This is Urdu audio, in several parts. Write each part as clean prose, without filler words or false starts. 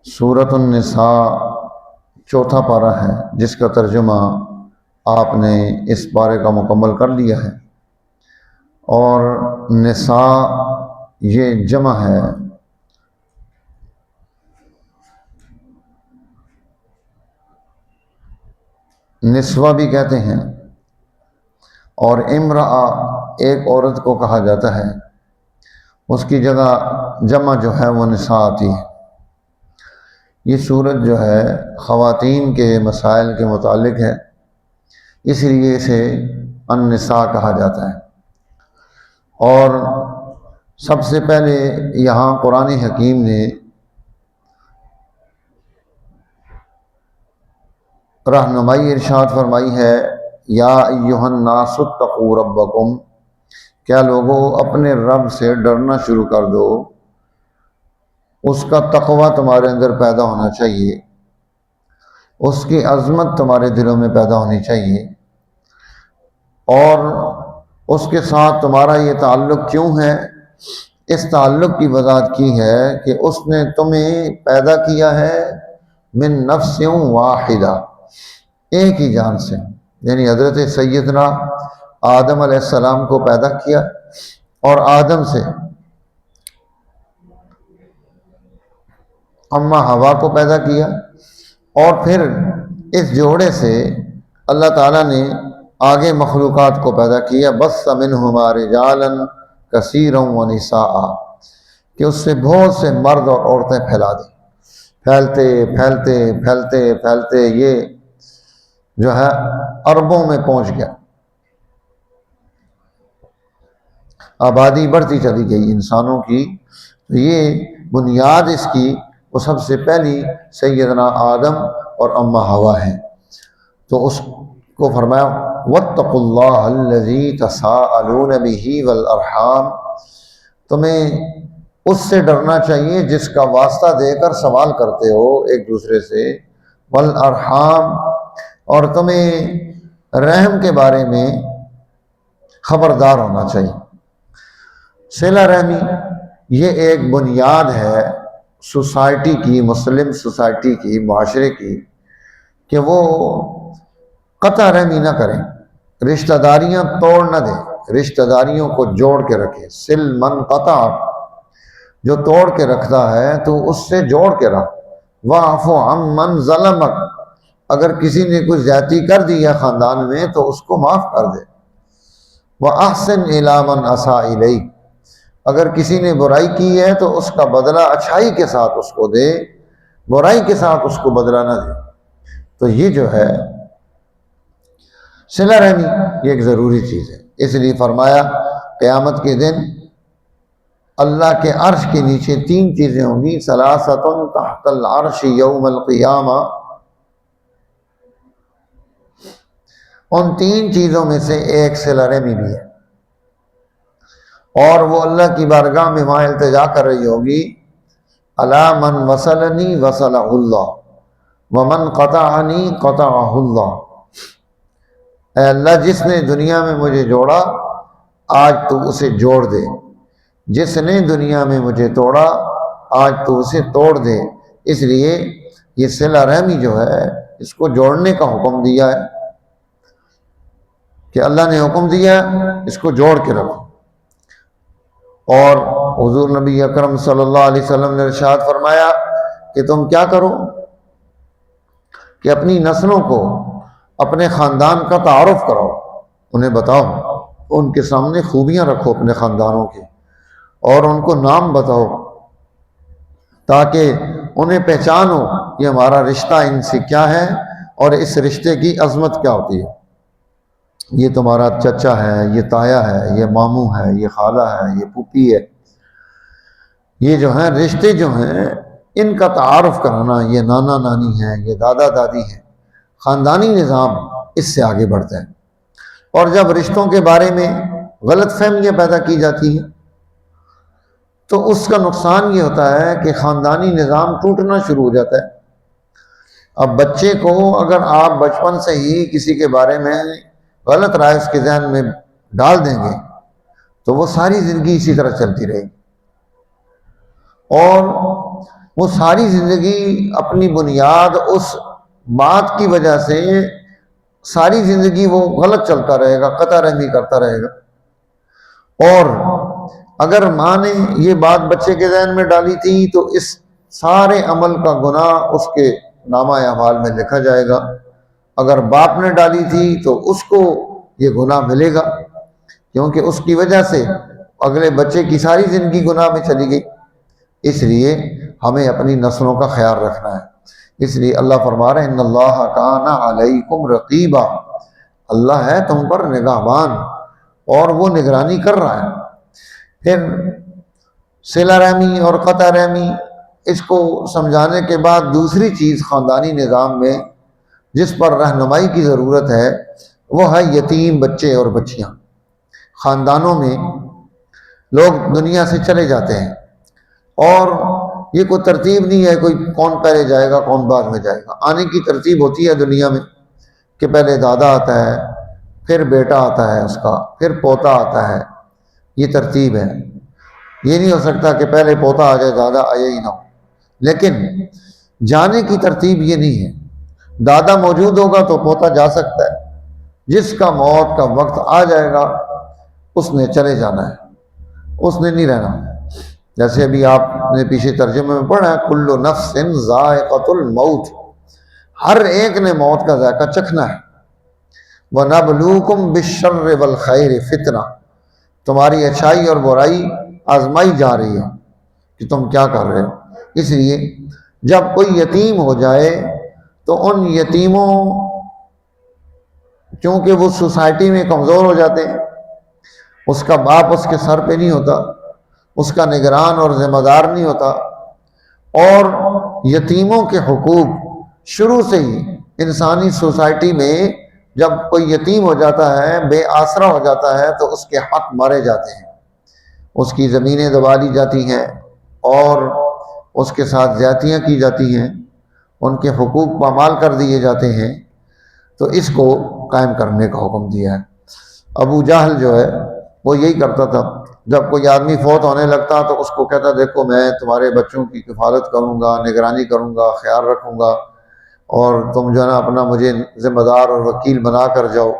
سورۃ النساء چوتھا پارہ ہے، جس کا ترجمہ آپ نے اس پارے کا مکمل کر لیا ہے۔ اور نساء یہ جمع ہے نسوہ بھی کہتے ہیں، اور امرأہ ایک عورت کو کہا جاتا ہے، اس کی جگہ جمع جو ہے وہ نساء آتی ہے۔ یہ صورت جو ہے خواتین کے مسائل کے متعلق ہے، اس لیے اسے النساء کہا جاتا ہے۔ اور سب سے پہلے یہاں قرآن حکیم نے رہنمائی ارشاد فرمائی ہے، یا ایھا الناس اتقوا ربکم، کیا لوگوں اپنے رب سے ڈرنا شروع کر دو، اس کا تقوی تمہارے اندر پیدا ہونا چاہیے، اس کی عظمت تمہارے دلوں میں پیدا ہونی چاہیے، اور اس کے ساتھ تمہارا یہ تعلق کیوں ہے؟ اس تعلق کی وضاحت کی ہے کہ اس نے تمہیں پیدا کیا ہے من نفس واحدہ، ایک ہی جان سے، یعنی حضرت سیدنا آدم علیہ السلام کو پیدا کیا، اور آدم سے اماں حوا کو پیدا کیا، اور پھر اس جوڑے سے اللہ تعالیٰ نے آگے مخلوقات کو پیدا کیا، بث منہما رجالا کثیرا ونساء، کہ اس سے بہت سے مرد اور عورتیں پھیلا دیں، پھیلتے پھیلتے پھیلتے پھیلتے یہ جو ہے اربوں میں پہنچ گیا، آبادی بڑھتی چلی گئی انسانوں کی۔ یہ بنیاد اس کی وہ سب سے پہلی سیدنا آدم اور اماں حوا ہیں۔ تو اس کو فرمایا واتقوا اللہ الذی تساءلون بہ والارحام، تمہیں اس سے ڈرنا چاہیے جس کا واسطہ دے کر سوال کرتے ہو ایک دوسرے سے، والارحام، اور تمہیں رحم کے بارے میں خبردار ہونا چاہیے۔ صلہ رحمی یہ ایک بنیاد ہے سوسائٹی کی، مسلم سوسائٹی کی، معاشرے کی، کہ وہ قطع رحمی نہ کریں، رشتہ داریاں توڑ نہ دیں، رشتہ داریوں کو جوڑ کے رکھیں۔ سل من قطع، جو توڑ کے رکھتا ہے تو اس سے جوڑ کے رکھ۔ واعف عن من ظلمک، اگر کسی نے کوئی زیادتی کر دی ہے خاندان میں تو اس کو معاف کر دے۔ واحسن الی من اساء الیک، اگر کسی نے برائی کی ہے تو اس کا بدلہ اچھائی کے ساتھ اس کو دے، برائی کے ساتھ اس کو بدلہ نہ دے۔ تو یہ جو ہے صلہ رحمی یہ ایک ضروری چیز ہے۔ اس لیے فرمایا قیامت کے دن اللہ کے عرش کے نیچے تین چیزیں ہوں گی، ثلاثۃ تحت العرش یوم القیامہ، ان تین چیزوں میں سے ایک صلہ رحمی بھی ہے، اور وہ اللہ کی بارگاہ میں وہاں التجا کر رہی ہوگی، الا من وصلنی وصلہ اللہ ومن قطعنی قطعہ اللہ، اے اللہ جس نے دنیا میں مجھے جوڑا آج تو اسے جوڑ دے، جس نے دنیا میں مجھے توڑا آج تو اسے توڑ دے۔ اس لیے یہ صلہ رحمی جو ہے اس کو جوڑنے کا حکم دیا ہے، کہ اللہ نے حکم دیا اس کو جوڑ کے رکھو۔ اور حضور نبی اکرم صلی اللہ علیہ وسلم نے ارشاد فرمایا کہ تم کیا کرو کہ اپنی نسلوں کو، اپنے خاندان کا تعارف کراؤ، انہیں بتاؤ، ان کے سامنے خوبیاں رکھو اپنے خاندانوں کی، اور ان کو نام بتاؤ تاکہ انہیں پہچان ہو یہ ہمارا رشتہ ان سے کیا ہے، اور اس رشتے کی عظمت کیا ہوتی ہے۔ یہ تمہارا چچا ہے، یہ تایا ہے، یہ ماموں ہے، یہ خالہ ہے، یہ پھوپھی ہے۔ یہ جو ہیں رشتے جو ہیں ان کا تعارف کرانا، یہ نانا نانی ہیں، یہ دادا دادی ہیں، خاندانی نظام اس سے آگے بڑھتا ہے۔ اور جب رشتوں کے بارے میں غلط فہمیاں پیدا کی جاتی ہیں تو اس کا نقصان یہ ہوتا ہے کہ خاندانی نظام ٹوٹنا شروع ہو جاتا ہے۔ اب بچے کو اگر آپ بچپن سے ہی کسی کے بارے میں غلط رائے اس کے ذہن میں ڈال دیں گے تو وہ ساری زندگی اسی طرح چلتی رہے گی، اور وہ ساری زندگی اپنی بنیاد اس بات کی وجہ سے ساری زندگی وہ غلط چلتا رہے گا، قطع رحمی کرتا رہے گا۔ اور اگر ماں نے یہ بات بچے کے ذہن میں ڈالی تھی تو اس سارے عمل کا گناہ اس کے نامہ اعمال میں لکھا جائے گا۔ اگر باپ نے ڈالی تھی تو اس کو یہ گناہ ملے گا، کیونکہ اس کی وجہ سے اگلے بچے کی ساری زندگی گناہ میں چلی گئی۔ اس لیے ہمیں اپنی نسلوں کا خیال رکھنا ہے۔ اس لیے اللہ فرما رہے ہیں ان اللہ کان علیکم رقیبا، اللہ ہے تم پر نگہبان اور وہ نگرانی کر رہا ہے۔ پھر صلہ رحمی اور قطع رحمی، اس کو سمجھانے کے بعد دوسری چیز خاندانی نظام میں جس پر رہنمائی کی ضرورت ہے وہ ہے یتیم بچے اور بچیاں۔ خاندانوں میں لوگ دنیا سے چلے جاتے ہیں اور یہ کوئی ترتیب نہیں ہے کوئی کون پہلے جائے گا کون بعد میں جائے گا۔ آنے کی ترتیب ہوتی ہے دنیا میں کہ پہلے دادا آتا ہے، پھر بیٹا آتا ہے اس کا، پھر پوتا آتا ہے، یہ ترتیب ہے۔ یہ نہیں ہو سکتا کہ پہلے پوتا آ جائے دادا آیا ہی نہ ہو۔ لیکن جانے کی ترتیب یہ نہیں ہے، دادا موجود ہوگا تو پوتا جا سکتا ہے، جس کا موت کا وقت آ جائے گا اس نے چلے جانا ہے، اس نے نہیں رہنا۔ جیسے ابھی آپ نے پیچھے ترجمے میں پڑھا ہے کل نفس ذائقۃ الموت، ہر ایک نے موت کا ذائقہ چکھنا ہے۔ وَنَبْلُوكُمْ بِالشَّرِّ وَالْخَيْرِ فِتْنَةً، تمہاری اچھائی اور برائی آزمائی جا رہی ہے کہ تم کیا کر رہے ہو۔ اس لیے جب کوئی یتیم ہو جائے تو ان یتیموں، چونکہ وہ سوسائٹی میں کمزور ہو جاتے ہیں، اس کا باپ اس کے سر پہ نہیں ہوتا، اس کا نگران اور ذمہ دار نہیں ہوتا، اور یتیموں کے حقوق شروع سے ہی انسانی سوسائٹی میں جب کوئی یتیم ہو جاتا ہے، بے آسرا ہو جاتا ہے تو اس کے حق مارے جاتے ہیں، اس کی زمینیں دبا دی جاتی ہیں اور اس کے ساتھ زیادتیاں کی جاتی ہیں، ان کے حقوق پامال کر دیے جاتے ہیں۔ تو اس کو قائم کرنے کا حکم دیا ہے۔ ابو جہل جو ہے وہ یہی کرتا تھا، جب کوئی آدمی فوت ہونے لگتا تو اس کو کہتا دیکھو میں تمہارے بچوں کی کفالت کروں گا، نگرانی کروں گا، خیال رکھوں گا، اور تم جو ہے نا اپنا مجھے ذمہ دار اور وکیل بنا کر جاؤ۔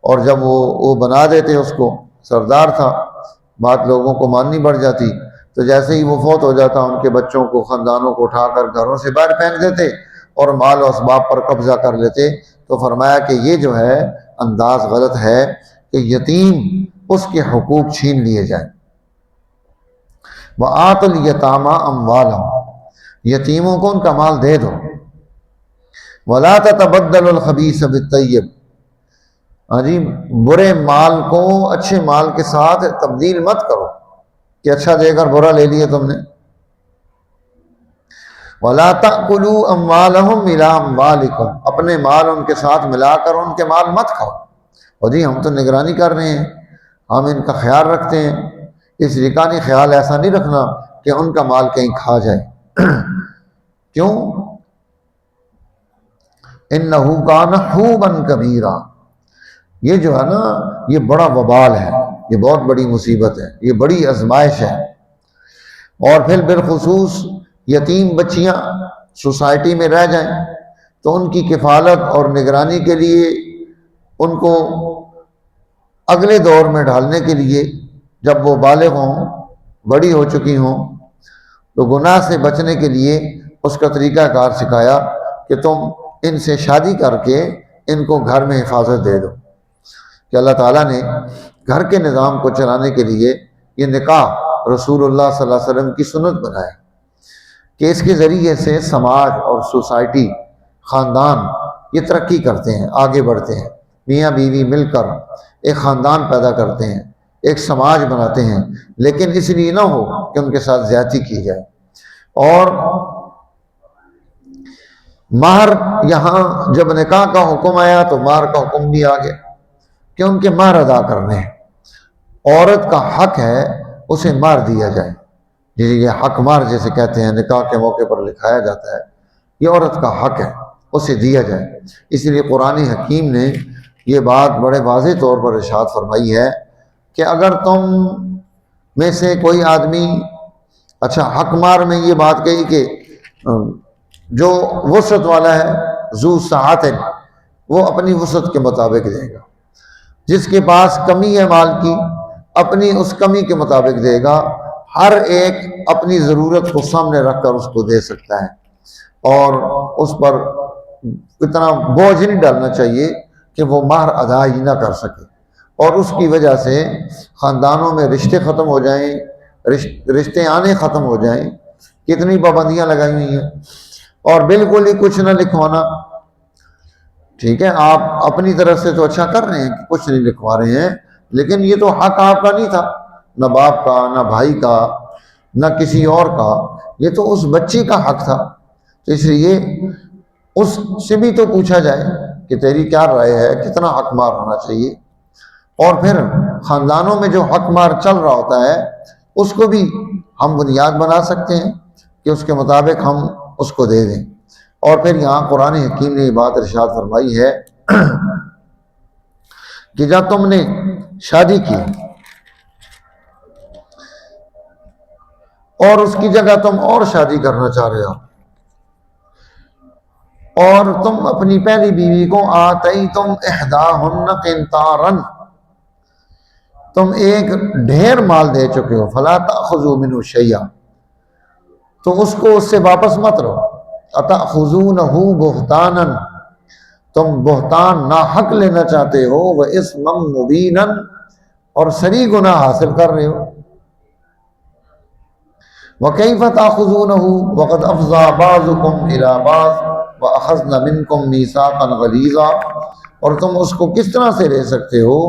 اور جب وہ بنا دیتے، اس کو سردار تھا، بات لوگوں کو ماننی پڑ جاتی، تو جیسے ہی وہ فوت ہو جاتا ان کے بچوں کو، خاندانوں کو اٹھا کر گھروں سے باہر پھینک دیتے اور مال و اسباب پر قبضہ کر لیتے۔ تو فرمایا کہ یہ جو ہے انداز غلط ہے کہ یتیم اس کے حقوق چھین لیے جائیں۔ وَآتُوا الْيَتَامَىٰ أَمْوَالَهُمْ، یتیموں کو ان کا مال دے دو۔ وَلَا تَتَبَدَّلُوا الْخَبِيثَ بِالطَّيِّبِ، ہاں جی، برے مال کو اچھے مال کے ساتھ تبدیل مت کرو کہ اچھا دے کر برا لے لیا تم نے۔ وَلَا تَأْكُلُوا أَمْوَالَهُمْ إِلَىٰ أَمْوَالِكُمْ، اپنے مال ان کے ساتھ ملا کر ان کے مال مت کھاؤ۔ اور جی ہم تو نگرانی کر رہے ہیں، ہم ان کا خیال رکھتے ہیں، اس رکانی خیال ایسا نہیں رکھنا کہ ان کا مال کہیں کھا جائے۔ کیوں؟ إِنَّهُ كَانَ حُوبًا كَبِيرًا، یہ جو ہے نا یہ بڑا وبال ہے، یہ بہت بڑی مصیبت ہے، یہ بڑی آزمائش ہے۔ اور پھر بالخصوص یتیم بچیاں سوسائٹی میں رہ جائیں تو ان کی کفالت اور نگرانی کے لیے، ان کو اگلے دور میں ڈھالنے کے لیے، جب وہ بالغ ہوں، بڑی ہو چکی ہوں، تو گناہ سے بچنے کے لیے اس کا طریقہ کار سکھایا کہ تم ان سے شادی کر کے ان کو گھر میں حفاظت دے دو۔ کہ اللہ تعالیٰ نے گھر کے نظام کو چلانے کے لیے یہ نکاح رسول اللہ صلی اللہ علیہ وسلم کی سنت بنایا کہ اس کے ذریعے سے سماج اور سوسائٹی، خاندان یہ ترقی کرتے ہیں، آگے بڑھتے ہیں، میاں بیوی مل کر ایک خاندان پیدا کرتے ہیں، ایک سماج بناتے ہیں، لیکن اس لیے نہ ہو کہ ان کے ساتھ زیادتی کی جائے۔ اور مہر، یہاں جب نکاح کا حکم آیا تو مہر کا حکم بھی آ گیا کہ ان کے مہر ادا کرنے ہیں۔ عورت کا حق ہے اسے مہر دیا جائے، یہ حق مہر جیسے کہتے ہیں، نکاح کے موقع پر لکھایا جاتا ہے، یہ عورت کا حق ہے، اسے دیا جائے۔ اس لیے قرآن حکیم نے یہ بات بڑے واضح طور پر ارشاد فرمائی ہے کہ اگر تم میں سے کوئی آدمی، اچھا حق مہر میں یہ بات کہی کہ جو وسعت والا ہے ذو سعت، وہ اپنی وسعت کے مطابق دے گا، جس کے پاس کمی ہے مال کی اپنی اس کمی کے مطابق دے گا، ہر ایک اپنی ضرورت کو سامنے رکھ کر اس کو دے سکتا ہے، اور اس پر اتنا بوجھ نہیں ڈالنا چاہیے کہ وہ مہر ادا ہی نہ کر سکے، اور اس کی وجہ سے خاندانوں میں رشتے ختم ہو جائیں، رشتے آنے ختم ہو جائیں۔ کتنی پابندیاں لگائی ہوئی ہیں، اور بالکل ہی کچھ نہ لکھوانا۔ ٹھیک ہے، آپ اپنی طرف سے تو اچھا کر رہے ہیں کہ کچھ نہیں لکھوا رہے ہیں، لیکن یہ تو حق آپ کا نہیں تھا، نہ باپ کا، نہ بھائی کا، نہ کسی اور کا، یہ تو اس بچی کا حق تھا۔ تو اس لیے اس سے بھی تو پوچھا جائے کہ تیری کیا رائے ہے، کتنا حق مار ہونا چاہیے، اور پھر خاندانوں میں جو حق مار چل رہا ہوتا ہے اس کو بھی ہم بنیاد بنا سکتے ہیں کہ اس کے مطابق ہم اس کو دے دیں۔ اور پھر یہاں قرآن حکیم نے یہ بات ارشاد فرمائی ہے کہ جب تم نے شادی کی اور اس کی جگہ تم اور شادی کرنا چاہ رہے ہو، اور تم اپنی پہلی بیوی کو آتیتم احداہن قنطارا، تم ایک ڈھیر مال دے چکے ہو، فلا تأخذوا منہ شیئا، تو اس کو اس سے واپس مت لو، اتأخذونہ بہتانا، تم بہتان ناحق لینا چاہتے ہو، واسما مبینا، اور صریح گناہ حاصل کر رہے ہو۔ وَكَيْفَ تَأْخُذُونَهُ وَقَدْ أَفْضَىٰ بَعْضُكُمْ إِلَىٰ بَعْضٍ وَأَخَذْنَ مِنْكُمْ مِيثَاقًا غَلِيظًا، اور تم اس کو کس طرح سے لے سکتے ہو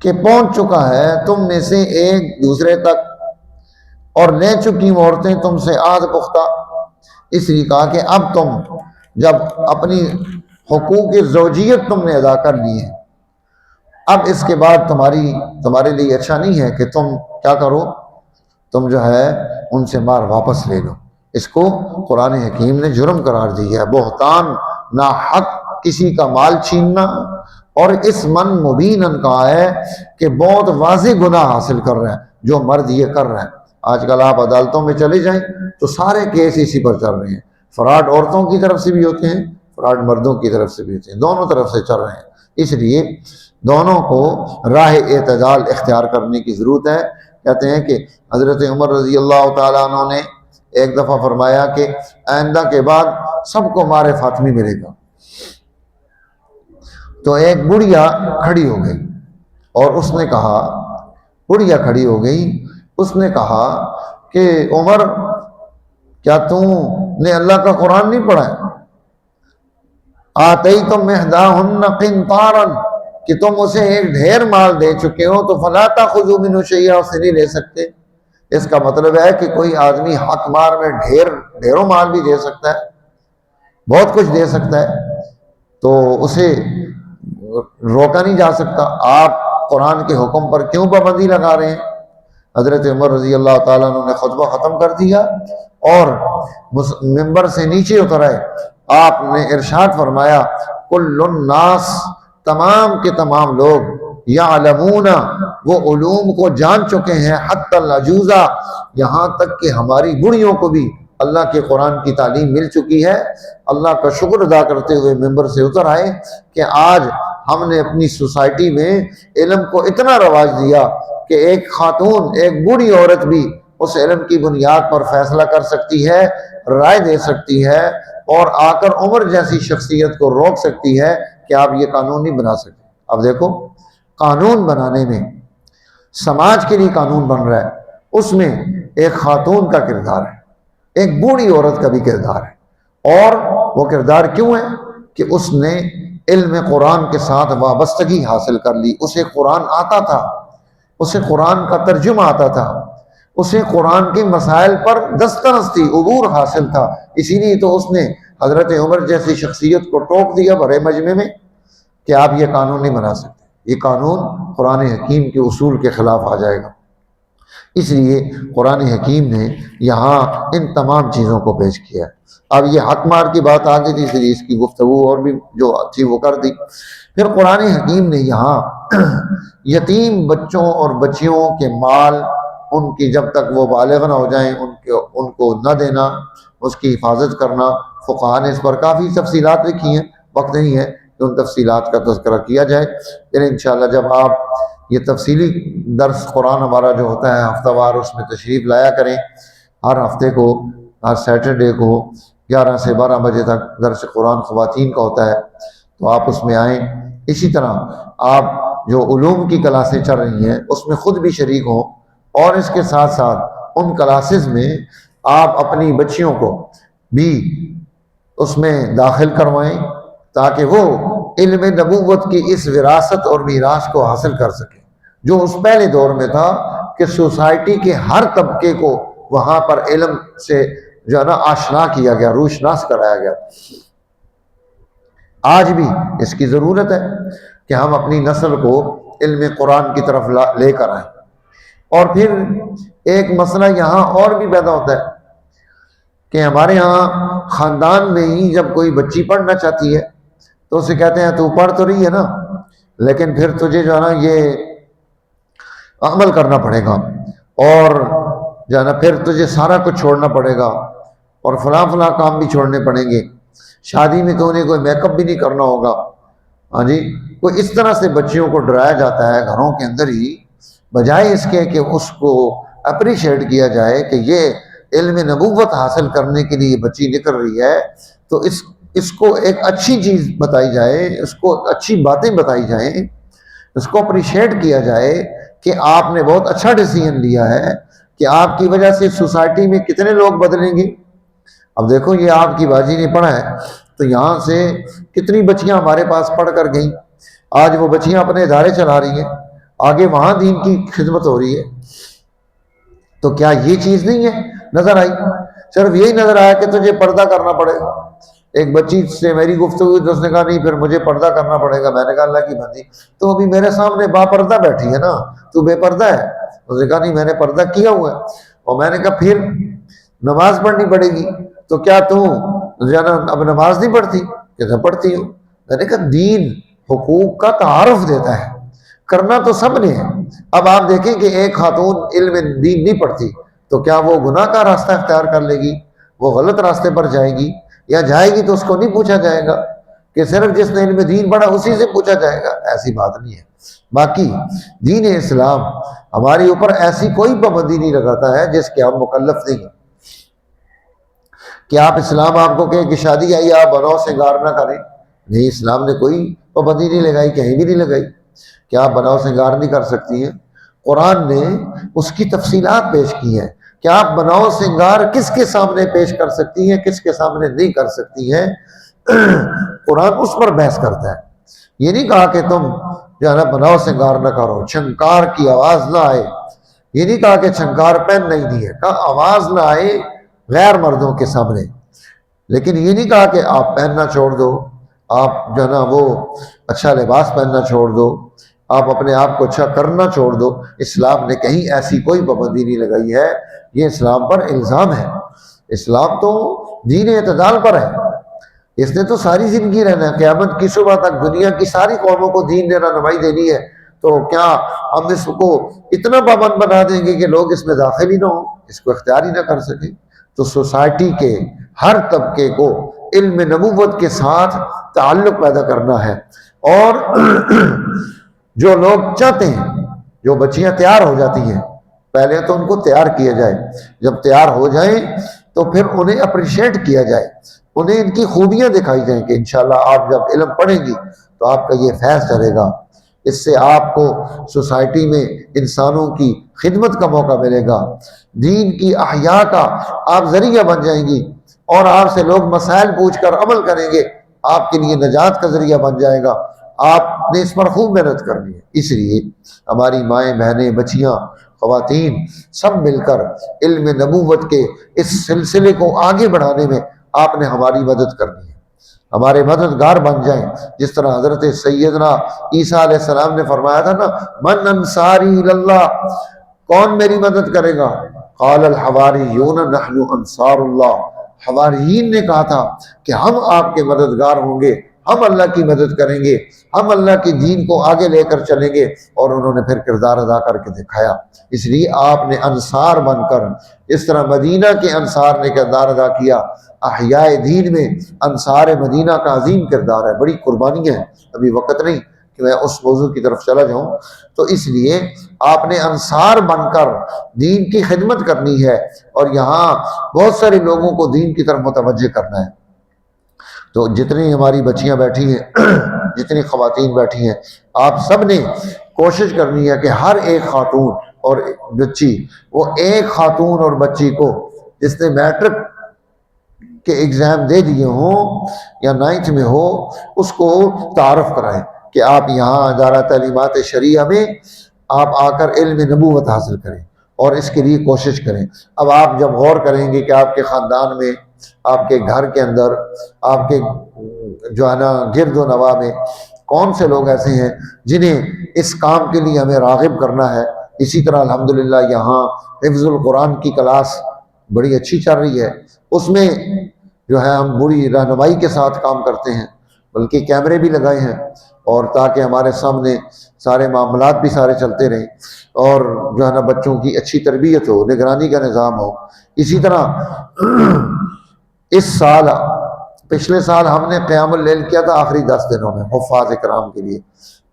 کہ پہنچ چکا ہے تم میں سے ایک دوسرے تک، اور لے چکی عورتیں تم سے عہد پختہ۔ اس لیے کہا کہ اب تم جب اپنی حقوق زوجیت تم نے ادا کر لی ہے، اب اس کے بعد تمہارے لیے اچھا نہیں ہے کہ تم کیا کرو، تم جو ہے ان سے مال واپس لے لو۔ اس کو قرآن حکیم نے جرم قرار دی ہے، بہتان، ناحق کسی کا مال چھیننا، اور اس من مبینن کہا ہے کہ بہت واضح گناہ حاصل کر رہا ہے جو مرد یہ کر رہا ہے۔ آج کل آپ عدالتوں میں چلے جائیں تو سارے کیس اسی پر چل رہے ہیں، فراڈ عورتوں کی طرف سے بھی ہوتے ہیں، فراڈ مردوں کی طرف سے بھی ہوتے ہیں، دونوں طرف سے چل رہے ہیں۔ اس لیے دونوں کو راہ اعتدال اختیار کرنے کی ضرورت ہے۔ کہتے ہیں کہ حضرت عمر رضی اللہ تعالیٰ عنہ نے ایک دفعہ فرمایا کہ آئندہ کے بعد سب کو مار فاطمی ملے گا۔ تو ایک بڑھیا کھڑی ہو گئی اور اس نے کہا، بڑھیا کھڑی ہو گئی، اس نے کہا کہ عمر، کیا تم نے اللہ کا قرآن نہیں پڑھا ہے؟ آتیتم احداہن قنطارا، کہ تم اسے ایک ڈھیر مال دے چکے ہو، تو فلا تأخذوا منہ شیئا، اسے نہیں لے سکتے۔ اس کا مطلب ہے کہ کوئی آدمی حق مار میں ڈھیروں مال بھی دے سکتا ہے، بہت کچھ دے سکتا ہے، تو اسے روکا نہیں جا سکتا۔ آپ قرآن کے حکم پر کیوں پابندی لگا رہے ہیں؟ حضرت عمر رضی اللہ تعالیٰ عنہ نے خطبہ ختم کر دیا اور ممبر سے نیچے اتر آئے۔ آپ نے ارشاد فرمایا، کل الناس، تمام کے تمام لوگ، یعلمون، وہ علوم کو جان چکے ہیں، حتی العجوزہ، یہاں تک کہ ہماری بڑھیوں کو بھی اللہ کے قرآن کی تعلیم مل چکی ہے۔ اللہ کا شکر ادا کرتے ہوئے ممبر سے اتر آئے کہ آج ہم نے اپنی سوسائٹی میں علم کو اتنا رواج دیا کہ ایک خاتون، ایک بوڑھی عورت بھی اس علم کی بنیاد پر فیصلہ کر سکتی ہے، رائے دے سکتی ہے، اور آ کر عمر جیسی شخصیت کو روک سکتی ہے کہ آپ یہ قانون نہیں بنا سکتے۔ اب دیکھو، قانون بنانے میں، سماج کے لیے قانون بن رہا ہے، اس میں ایک خاتون کا کردار ہے، ایک بوڑھی عورت کا بھی کردار ہے، اور وہ کردار کیوں ہے کہ اس نے علم قرآن کے ساتھ وابستگی حاصل کر لی، اسے قرآن آتا تھا، اسے قرآن کا ترجمہ آتا تھا، اسے قرآن کے مسائل پر دسترس تھی، عبور حاصل تھا۔ اسی لیے تو اس نے حضرت عمر جیسی شخصیت کو ٹوک دیا بڑے مجمع میں کہ آپ یہ قانون نہیں بنا سکتے، یہ قانون قرآن حکیم کے اصول کے خلاف آ جائے گا۔ اس لیے قرآن حکیم نے یہاں ان تمام چیزوں کو پیش کیا۔ اب یہ حق مار کی بات آ گئی تھی، اس لیے اس کی گفتگو اور بھی جو تھی وہ کر دی۔ پھر قرآن حکیم نے یہاں یتیم بچوں اور بچیوں کے مال ان کی جب تک وہ بالغ نہ ہو جائیں ان کو نہ دینا، اس کی حفاظت کرنا۔ فقہاء نے اس پر کافی تفصیلات لکھی ہیں، وقت نہیں ہے کہ ان تفصیلات کا تذکرہ کیا جائے، لیکن انشاءاللہ جب آپ یہ تفصیلی درس قرآن ہمارا جو ہوتا ہے ہفتہ وار، اس میں تشریف لایا کریں۔ ہر ہفتے کو، ہر سیٹرڈے کو 11 سے 12 بجے تک درس قرآن خواتین کا ہوتا ہے، تو آپ اس میں آئیں۔ اسی طرح آپ جو علوم کی کلاسیں چل رہی ہیں اس میں خود بھی شریک ہوں، اور اس کے ساتھ ساتھ ان کلاسز میں آپ اپنی بچیوں کو بھی اس میں داخل کروائیں، تاکہ وہ علم نبوت کی اس وراثت اور میراث کو حاصل کر سکیں، جو اس پہلے دور میں تھا کہ سوسائٹی کے ہر طبقے کو وہاں پر علم سے جو ہے نا آشنا کیا گیا، روشناس کرایا گیا۔ آج بھی اس کی ضرورت ہے کہ ہم اپنی نسل کو علم قرآن کی طرف لے کر آئیں۔ اور پھر ایک مسئلہ یہاں اور بھی پیدا ہوتا ہے کہ ہمارے ہاں خاندان میں ہی جب کوئی بچی پڑھنا چاہتی ہے تو اسے کہتے ہیں تو پڑھ تو رہی ہے نا، لیکن پھر تجھے جو ہے نا یہ عمل کرنا پڑے گا، اور جو ہے نا پھر تجھے سارا کچھ چھوڑنا پڑے گا، اور فلاں فلاں کام بھی چھوڑنے پڑیں گے، شادی میں تو انہیں کوئی میک اپ بھی نہیں کرنا ہوگا۔ ہاں جی، کوئی اس طرح سے بچیوں کو ڈرایا جاتا ہے گھروں کے اندر ہی، بجائے اس کے کہ اس کو اپریشیٹ کیا جائے کہ یہ علم نبوت حاصل کرنے کے لیے بچی نکل رہی ہے، تو اس کو ایک اچھی چیز بتائی جائے، اس کو اچھی باتیں بتائی جائیں، اس کو اپریشیٹ کیا جائے کہ آپ نے بہت اچھا ڈیسیژن لیا ہے، کہ آپ کی وجہ سے سوسائٹی میں کتنے لوگ بدلیں گے۔ اب دیکھو یہ آپ کی باجی نے پڑھا ہے تو یہاں سے کتنی بچیاں ہمارے پاس پڑھ کر گئیں، آج وہ بچیاں اپنے ادارے چلا رہی ہیں، آگے وہاں دین کی خدمت ہو رہی ہے۔ تو کیا یہ چیز نہیں ہے نظر آئی؟ صرف یہی نظر آیا کہ تجھے پردہ کرنا پڑے گا۔ ایک بچی سے میری گفتگو ہوئی تو اس نے کہا نہیں پھر مجھے پردہ کرنا پڑے گا۔ میں نے کہا اللہ کی بندی، تو ابھی میرے سامنے با پردہ بیٹھی ہے نا، تو بے پردہ ہے؟ اس نے کہا نہیں میں نے پردہ کیا ہوا ہے۔ اور میں نے کہا پھر نماز پڑھنی پڑے گی، تو کیا تو اب نماز نہیں پڑھتی؟ کہتا پڑھتی ہوں۔ میں نے کہا دین حقوق کا تعارف دیتا ہے، کرنا تو سب نے ہے۔ اب آپ دیکھیں کہ ایک خاتون علم دین نہیں پڑھتی تو کیا وہ گناہ کا راستہ اختیار کر لے گی؟ وہ غلط راستے پر جائے گی، یا جائے گی تو اس کو نہیں پوچھا جائے گا کہ صرف جس نے علم دین پڑھا اسی سے پوچھا جائے گا؟ ایسی بات نہیں ہے۔ باقی دین اسلام ہماری اوپر ایسی کوئی پابندی نہیں لگاتا ہے جس کے ہم مکلف نہیں ہیں، کہ آپ اسلام آپ کو کہے کہ شادی آئی آپ بناؤ سنگار نہ کریں، نہیں، اسلام نے کوئی پابندی نہیں لگائی، کہیں بھی نہیں لگائی کہ آپ بناؤ سنگار نہیں کر سکتی ہیں۔ قرآن نے اس کی تفصیلات پیش کی ہیں کہ آپ بناؤ سنگار کس کے سامنے پیش کر سکتی ہیں، کس کے سامنے نہیں کر سکتی ہیں۔ قرآن اس پر بحث کرتا ہے، یہ نہیں کہا کہ تم جو ہے نا بناؤ سنگار نہ کرو، چھنکار کی آواز نہ آئے، یہ نہیں کہا کہ چھنکار پہن نہیں دی ہے، کہا آواز نہ آئے غیر مردوں کے سامنے، لیکن یہ نہیں کہا کہ آپ پہننا چھوڑ دو، آپ جو ہے نا وہ اچھا لباس پہننا چھوڑ دو، آپ اپنے آپ کو اچھا کرنا چھوڑ دو۔ اسلام نے کہیں ایسی کوئی پابندی نہیں لگائی ہے، یہ اسلام پر الزام ہے۔ اسلام تو دین اعتدال پر ہے، اس نے تو ساری زندگی رہنا ہے، قیامت کی صبح تک دنیا کی ساری قوموں کو دین نے رہنمائی دینی ہے، تو کیا ہم اس کو اتنا پابند بنا دیں گے کہ لوگ اس میں داخل ہی نہ ہوں، اس کو اختیار ہی نہ کر سکیں؟ تو سوسائٹی کے ہر طبقے کو علم نبوت کے ساتھ تعلق پیدا کرنا ہے، اور جو لوگ چاہتے ہیں، جو بچیاں تیار ہو جاتی ہیں، پہلے تو ان کو تیار کیا جائے، جب تیار ہو جائیں تو پھر انہیں اپریشیٹ کیا جائے، انہیں ان کی خوبیاں دکھائی جائیں کہ انشاءاللہ آپ جب علم پڑھیں گی تو آپ کا یہ فیض چلے گا، اس سے آپ کو سوسائٹی میں انسانوں کی خدمت کا موقع ملے گا، دین کی احیاء کا آپ ذریعہ بن جائیں گی، اور آپ سے لوگ مسائل پوچھ کر عمل کریں گے، آپ کے لیے نجات کا ذریعہ بن جائے گا۔ آپ نے اس پر خوب محنت کرنی ہے، اس لیے ہماری مائیں بہنیں بچیاں خواتین سب مل کر علم نبوت کے اس سلسلے کو آگے بڑھانے میں آپ نے ہماری مدد کرنی ہے، ہمارے مددگار بن جائیں، جس طرح حضرت سیدنا عیسیٰ علیہ السلام نے فرمایا تھا نا، من انصاری اللہ، کون میری مدد کرے گا؟ قال الحواریون نحن انصار اللہ، حواریین نے کہا تھا کہ ہم آپ کے مددگار ہوں گے، ہم اللہ کی مدد کریں گے، ہم اللہ کے دین کو آگے لے کر چلیں گے۔ اور انہوں نے پھر کردار ادا کر کے دکھایا۔ اس لیے آپ نے انصار بن کر، اس طرح مدینہ کے انصار نے کردار ادا کیا، احیاء دین میں انصار مدینہ کا عظیم کردار ہے، بڑی قربانیاں ہیں۔ ابھی وقت نہیں کہ میں اس موضوع کی طرف چلا جاؤں، تو اس لیے آپ نے انصار بن کر دین کی خدمت کرنی ہے، اور یہاں بہت سارے لوگوں کو دین کی طرف متوجہ کرنا ہے۔ تو جتنی ہماری بچیاں بیٹھی ہیں، جتنی خواتین بیٹھی ہیں، آپ سب نے کوشش کرنی ہے کہ ہر ایک خاتون اور بچی، وہ ایک خاتون اور بچی کو جس نے میٹرک کے ایگزام دے دیے ہوں یا 9th میں ہو، اس کو تعارف کرائیں کہ آپ یہاں ادارہ تعلیمات شریعہ میں آپ آ کر علم نبوت حاصل کریں، اور اس کے لیے کوشش کریں۔ اب آپ جب غور کریں گے کہ آپ کے خاندان میں، آپ کے گھر کے اندر، آپ کے جو ہے نا گرد و نواح میں کون سے لوگ ایسے ہیں جنہیں اس کام کے لیے ہمیں راغب کرنا ہے۔ اسی طرح الحمدللہ یہاں حفظ القرآن کی کلاس بڑی اچھی چل رہی ہے، اس میں جو ہے ہم بری رہنمائی کے ساتھ کام کرتے ہیں، بلکہ کیمرے بھی لگائے ہیں، اور تاکہ ہمارے سامنے سارے معاملات بھی سارے چلتے رہیں، اور جو ہے نا بچوں کی اچھی تربیت ہو، نگرانی کا نظام ہو۔ اسی طرح اس سال، پچھلے سال ہم نے قیام اللیل کیا تھا آخری 10 دنوں میں حفاظ کرام کے لیے۔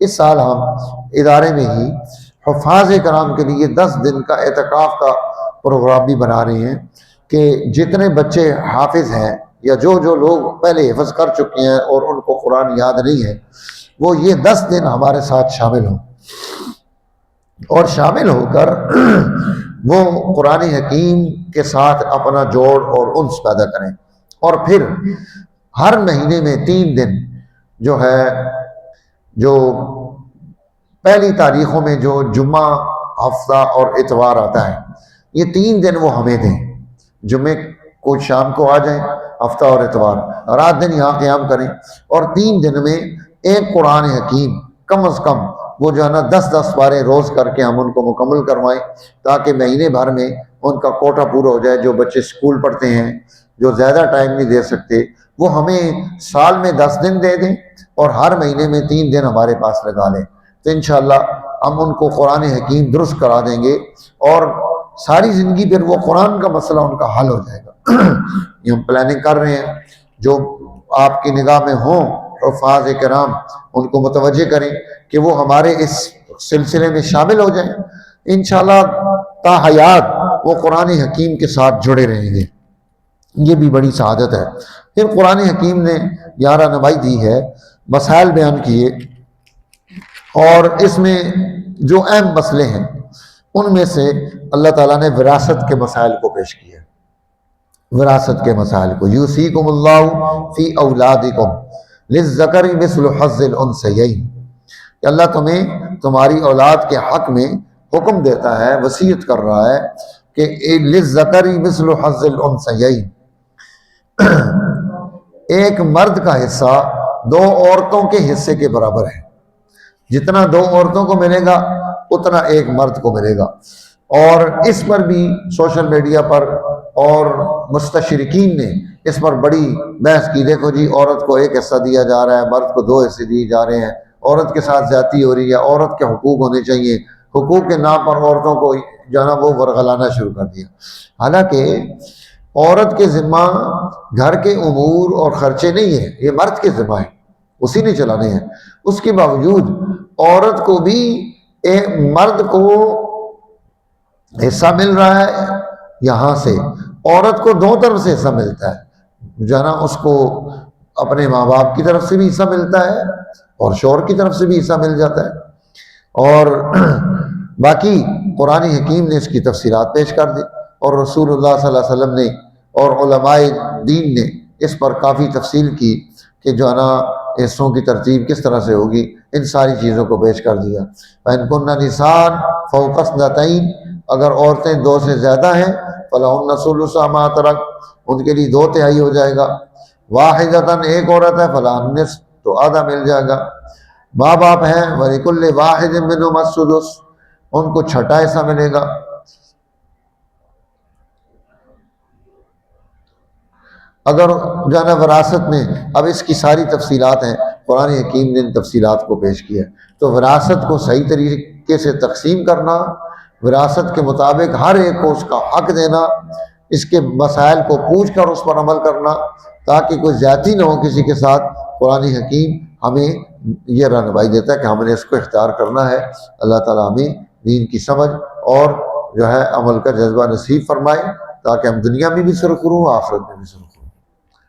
اس سال ہم ادارے میں ہی حفاظ کرام کے لیے 10 دن کا اعتکاف کا پروگرام بھی بنا رہے ہیں، کہ جتنے بچے حافظ ہیں یا جو لوگ پہلے حفظ کر چکے ہیں اور ان کو قرآن یاد نہیں ہے، وہ یہ 10 دن ہمارے ساتھ شامل ہوں، اور شامل ہو کر وہ قرآن حکیم کے ساتھ اپنا جوڑ اور انس پیدا کریں۔ اور پھر ہر مہینے میں 3 دن جو ہے، جو پہلی تاریخوں میں جو جمعہ، ہفتہ اور اتوار آتا ہے، یہ 3 دن وہ ہمیں دیں۔ جمعے کو شام کو آ جائیں، ہفتہ اور اتوار رات دن یہاں قیام کریں، اور 3 دن میں ایک قرآن حکیم کم از کم وہ جو ہے نا 10 پارے روز کر کے ہم ان کو مکمل کروائیں، تاکہ مہینے بھر میں ان کا کوٹا پورا ہو جائے۔ جو بچے اسکول پڑھتے ہیں، جو زیادہ ٹائم نہیں دے سکتے، وہ ہمیں سال میں 10 دن دے دیں، اور ہر مہینے میں 3 دن ہمارے پاس لگا لیں، تو انشاءاللہ ہم ان کو قرآن حکیم درست کرا دیں گے، اور ساری زندگی پھر وہ قرآن کا مسئلہ ان کا حل ہو جائے گا۔ یہ ہم پلاننگ کر رہے ہیں، جو آپ کی نگاہ میں ہوں حفاظ کرام، ان کو متوجہ کریں کہ وہ ہمارے اس سلسلے میں شامل ہو جائیں۔ انشاءاللہ تا حیات وہ قرآن حکیم کے ساتھ جڑے رہیں گے، یہ بھی بڑی سعادت ہے۔ پھر قرآن حکیم نے 11 رہنمائی دی ہے، مسائل بیان کیے، اور اس میں جو اہم مسئلے ہیں ان میں سے اللہ تعالیٰ نے وراثت کے مسائل کو پیش کیا ہے۔ وراثت کے مسائل کو، یوصیکم اللہ فی اولادکم للذکر مثل حظ الانثیین، کہ اللہ تمہیں تمہاری اولاد کے حق میں حکم دیتا ہے، وصیت کر رہا ہے کہ للذکر مثل حظ الانثیین، ایک مرد کا حصہ 2 عورتوں کے حصے کے برابر ہے۔ جتنا 2 عورتوں کو ملے گا اتنا ایک مرد کو ملے گا۔ اور اس پر بھی سوشل میڈیا پر اور مستشرقین نے اس پر بڑی بحث کی، دیکھو جی عورت کو 1 حصہ دیا جا رہا ہے، مرد کو 2 حصے دیے جا رہے ہیں، عورت کے ساتھ زیادتی ہو رہی ہے، عورت کے حقوق ہونے چاہیے، حقوق کے نام پر عورتوں کو جو ہے نا وہ ورغلانا شروع کر دیا۔ حالانکہ عورت کے ذمہ گھر کے امور اور خرچے نہیں ہیں، یہ مرد کے ذمہ ہیں، اسی نے چلانے ہیں۔ اس کے باوجود عورت کو بھی مرد کو حصہ مل رہا ہے، یہاں سے عورت کو 2 طرف سے حصہ ملتا ہے، جو ہے نا اس کو اپنے ماں باپ کی طرف سے بھی حصہ ملتا ہے، اور شوہر کی طرف سے بھی حصہ مل جاتا ہے۔ اور باقی قرآن حکیم نے اس کی تفسیرات پیش کر دی، اور رسول اللہ صلی اللہ علیہ وسلم نے اور علماء دین نے اس پر کافی تفصیل کی کہ جو ہے نا حصوں کی ترتیب کس طرح سے ہوگی، ان ساری چیزوں کو پیش کر دیا۔ فَإِن كُنَّ نِسَاءً فَوْقَ اثْنَتَيْنِ، اگر عورتیں 2 سے زیادہ ہیں، فَلَهُنَّ ثُلُثُ مَا تَرَكَ، ان کے لیے 2/3 ہو جائے گا۔ واحدۃً، ایک عورت ہے، فَلَهَا النِّصْفُ، تو آدھا مل جائے گا۔ ماں باپ ہیں، وَلِكُلِّ وَاحِدٍ مِّنْهُمَا السُّدُسُ، ان کو 6واں حصہ ملے گا۔ اگر جو ہے نا وراثت میں، اب اس کی ساری تفصیلات ہیں، قرآن حکیم نے ان تفصیلات کو پیش کیا ہے، تو وراثت کو صحیح طریقے سے تقسیم کرنا، وراثت کے مطابق ہر ایک کو اس کا حق دینا، اس کے مسائل کو پوچھ کر اس پر عمل کرنا تاکہ کوئی زیادتی نہ ہو کسی کے ساتھ، قرآن حکیم ہمیں یہ رہنمائی دیتا ہے کہ ہم نے اس کو اختیار کرنا ہے۔ اللہ تعالیٰ ہمیں دین کی سمجھ اور جو ہے عمل کا جذبہ نصیب فرمائے تاکہ ہم دنیا میں بھی سرخرو ہوں، آخرت میں بھی سرخرو ہوں۔